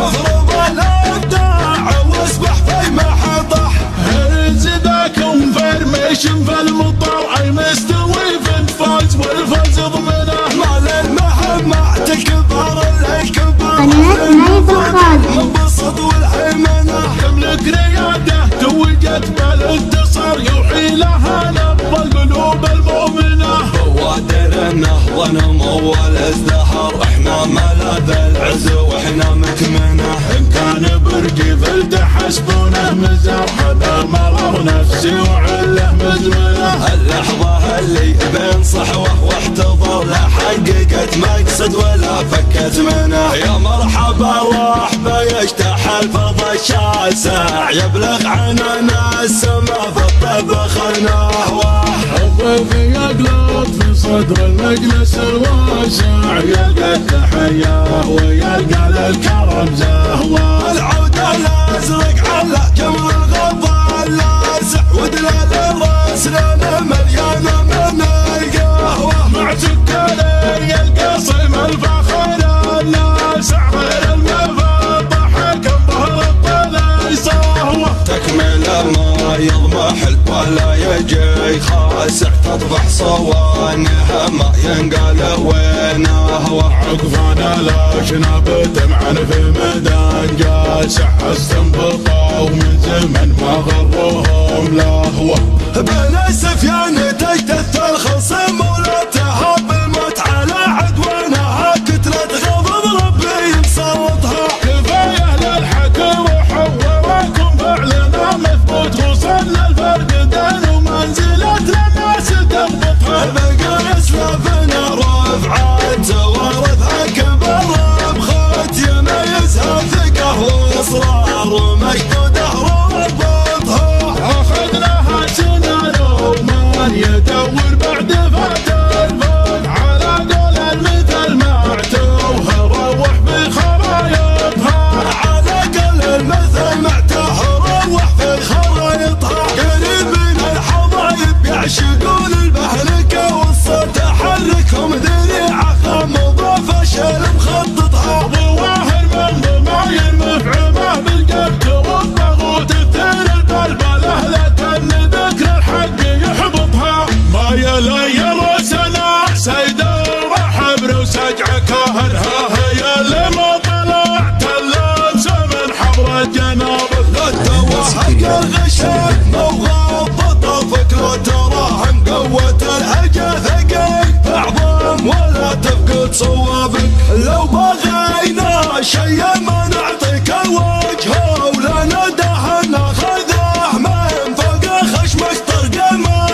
وافرض الابداع واصبح في محطه. هز ذا كونفرميشن في المطر اي مستوي في الفوز والفوز ضمنه. ما للمهمة تكبر الكبر منبسط والحيمنه. تملك رياده توجت بالانتصار يوحي لها نبض القلوب المؤمنه. بوادر النهضه نمو والازدهار احنا ملاذ العز واحنا مكمنه. ان كان برجي فلتحسبونه مزار حذر مرض نفسي وعله مزمنه. اللحظه اللي بين صحوه واحتضر لا حققت مقصد ولا فكت منه. يا مرحبا رحبا يجتاح الفضا الشاسع يبلغ عننا السما في الطب خلناه. الضيف يقلط في صدر المجلس الواسع يلقى التحية ويلقى للكرم زهوة. العود الازرق على جمر الغضا اللاسع ودلال الراس لنا مليانه من القهوه. مع سكري القصيم الفخر الناسع غير المفضح حكم ظهر الطلع صهوة. تكمل ما يضمحل ولا يجي خاسع تطفح صوانها ما ينقال وينه. عقفان الاشناب تمعن في ميدان جاسع استنبطوا من زمن ما غرهم لهوه. بين السفيان تجتث الخصم ولا تهاب الموت على عدوانها كتلة غضب ربي مسلطها. كفايه للحكي وحوركم فعلنا مثبوت وصلنا الفرقدان ومنزلة للناس تضبطها. البقى اسلافنا رفعت ورثها كبر بخوت يميزها ثقه واصرار ومجدوده ربطها. اخذناها سنان ومان يدور بعد فات الفوت على قول المثل معتوه روح بخرايطها. على قول المثل معته روح في خرايطها. قريب من الحضايب يعشقون البهلكه والصوت حركهم ذريعه خمضه فشل مخططها. ظواهر من ضماير مفعمه بالقلب والضغوط تثير البلبله لتن ذكر الحق يحبطها. ما يلي راسنا سيده وحبر وسجع كاهنها هي اللي ما طلعت اللبس من حضره جنابك. لا توهق الغشاء وغض طرفك لو تراهم قوة الهجا ثقيل اعظم ولا تفقد صوابك. لو بغينا شيء ما نعطيك الوجه ولا نداه ناخذه من فوق خشمك طرق ما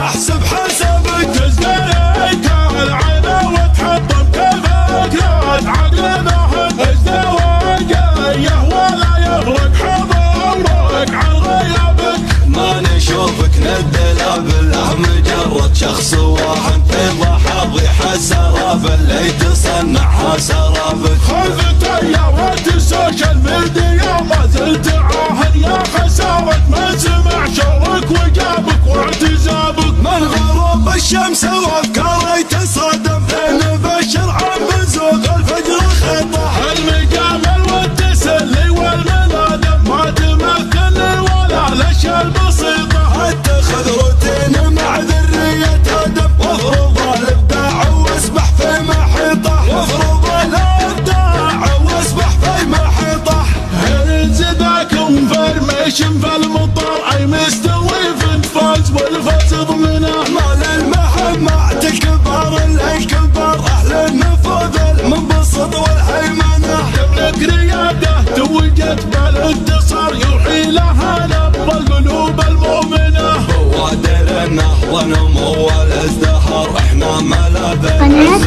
احسب حسابك. تزدريك العين وتحطم كيفك لا تعقل ذهب ازدواجيه ولا يغرق حضورك عن غيابك. ما نشوفك ندلع بالله مجرد شخص واحد في ضحى حسراب اللي تصنعها سرابك. خلف تيارات السوشيال ميديا ما زلت عاهد يا خسارة من سمع شرك وجابك واعتزابك. من غروب الشمس وافكاري تصادم بين بشر عن بزوغ الفجر خطه. المجامل والتسلي والمنادم ما تمثل ولا الاشياء البسيطة. اتخذ روتين مع ذرية ادب وافرض الابداع واصبح في محيطه. وافرض الابداع واصبح في محيطه. هز ذا كونفرميشن في المطر اي مستوي في الفوز والفوز ضمنه. ما للمهمة تكبر الكبر اهل النفوذ المنبسط والحيمنه. تملك رياده توجت بالانتصار يوحي لها نبض القلوب المؤمنه. بوادر النهضه نمو والازدهار احنا ملاذ العز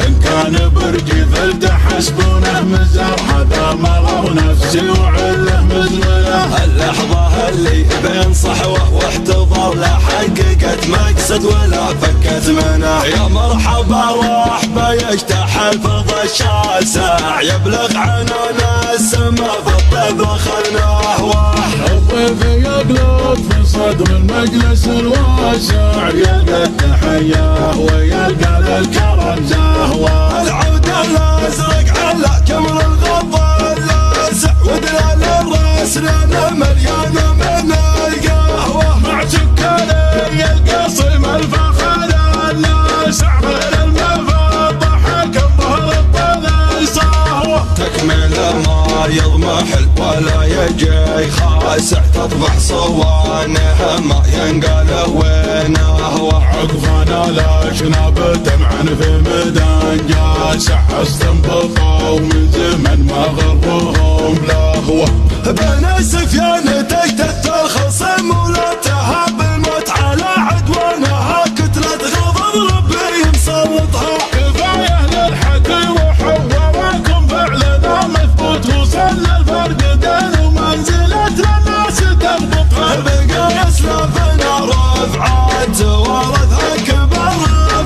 ان كان برجي فلتحسبونه مزار حذر مرض نفسي وعله مزمنه. اللحظه اللي بين صحوه واحتضار لا حققت مقصد ولا فكت منه. يا مرحبا رحبا يجتاح الفضا الشاسع يبلغ عننا السما في الطب خلناه. الضيف يقلط في صدر المجلس الواسع يلقى التحية ويلقى للكرم زهوة. العود الازرق على جمر الغضا راسنا مليانة من القهوة مع سكري القصيم الفخر الناس عمل المفض ضحك بظهر الطلع صهوة تكمل ما يضمحل ولا يجي خاسع تطبح صوانه ما ينقال وينه عقفنا الاشناب دمعا في ميدان جاسع استنبطوا من زمن ما غرهم لهوه بين سفيان تجتث الخصم ولا تهاب الموت على عدوانها كتلة غضب ربي مسلطها كفايه للحكي وحواكم فعلنا مثبوت وصل الفرق دين ومنزلة الناس تضبطها بقى اسلافنا رفعات ورثها كبر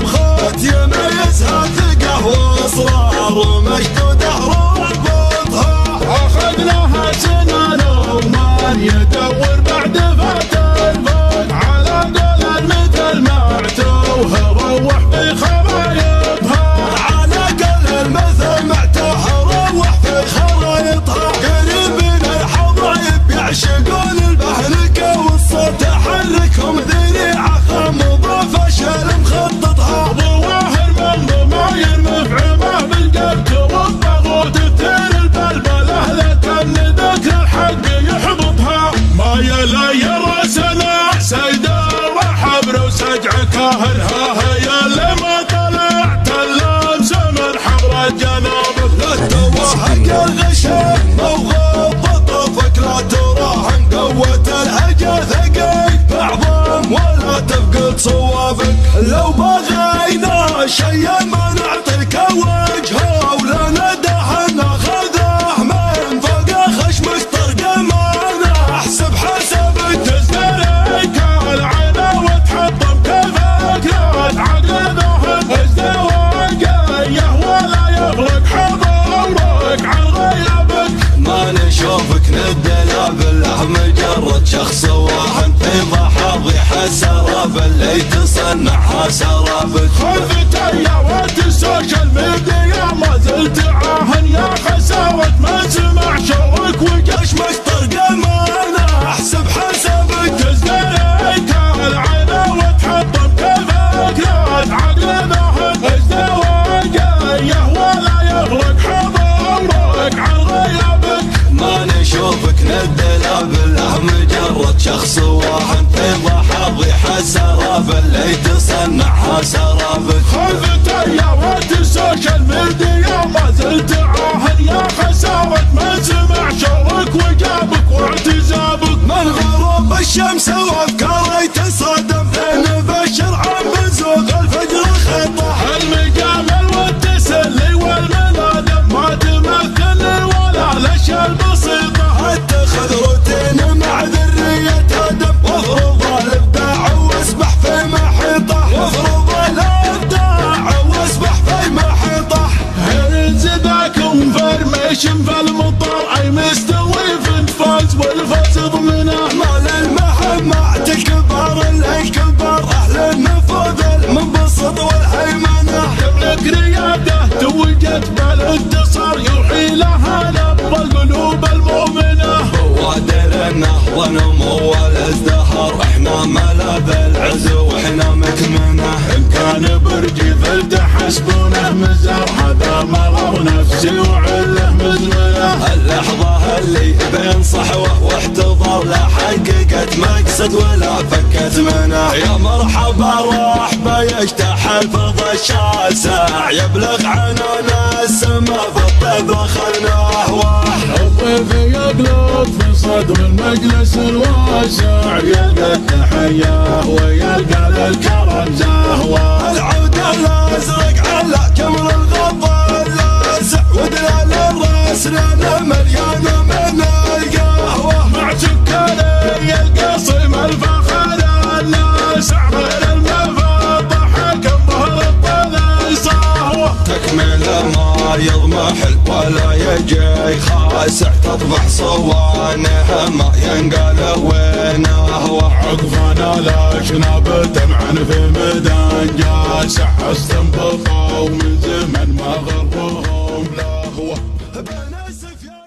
بخوت يميزها ثقه واصرار مشدوده ربطها اخذناها سنان ومان يدور بعد فات الفوت على قول مثل ما اعتوه روح بخرايطها على قل المثل معته روح في خرايطها قريبين الحضايب يعشقون البهلكه والصوت حركهم ذريعه خمضه فشل مخططها ظواهر من ضماير مفعمه بالقبت والضغوط تثير البلبله لكن ذكر الحق يحبطها ما يلي راسنا سيده وحبر وسجع كاهلها هي اللي ما طلعت اللمس من حبر جنابك لا توهق الغشم او غض طرفك لا تراهن قوة الهجا ثقيل بعظم ولا تفقد صوابك لو بغينا شيء ما نعطيك وجهه ولا ندهن ناخذه من فوق خشمك طرق ما احسب حسبك تزدريك العين وتحطم كفكرات عقل ذهن ازدواجيه ولا يغلق حضورك عن غيابك ما نشوفك ندلع بالله مجرد شخص واحد في ضحى حسراب اللي تصنعها سرابك خذ تيارات السوشيال ميديا ما زلت عاهن يا خساوة ما سمع شوك وجاش طرق ما انا احسب حسابك تزدريك العين وتحطم كفكرات عقل ذهن ازدواجيه ولا يغلق حضورك عن غيابك ما نشوفك ندلع بالله مجرد شخص واحد في ضحى حسراب اللي تصنعها سرابك خذ تيارات السوشيال ميديا ما زلت عاهن يا خساوة ما سمع شوك وجابك واعتزابك من غروب الشمس وافكاري تصادم بين بشر عن بزوغ الفجر خطه المجامل والتسلي والمنادم ما تمثل ولا الاشياء البسيطة اتخذ روتين مع ذرية ادم وافرض الابداع واسبح في محيطه وافرض الابداع واسبح في محيطه انزباك ومفرميشن في المطار اي مستوي في الفاز والفاز ضمنه مال المهمة الكبار الكبار اهل النفوذ المنبسط والهيمنه تملك رياده توجت بالانتصار يوحي لها نبض القلوب المؤمنه بوادر النهضه نمو والازدهار احنا ملاذ العز واحنا مكمنه ان كان برجي فلتحسبونه مزار هذا مرض نفسي وعله مزمنه اللحظة اللي بين صحوة واحتضار لا حققت مقصد ولا فكت منه يا مرحبا رحبا يجتاح الفضا الشاسع يبلغ عنان السما في الطيب خلناه الضيف يقلط في صدر المجلس الواسع يلقى التحية ويلقى للكرم زهوة العود الازرق على كمر الغضا اللاسع ودلال الراس لنا مليانة من القهوة مع سكري القصيم الفخر الناس عمل المفض ضحك بظهر الطلع صهوة تكمل ما يضمحل ولا يجي خاسع تطبح صوانه ما ينقال وينه عقفنا الاشناب دمعا في ميدان جاسع استنبطوا من زمن ما غرهم لهوه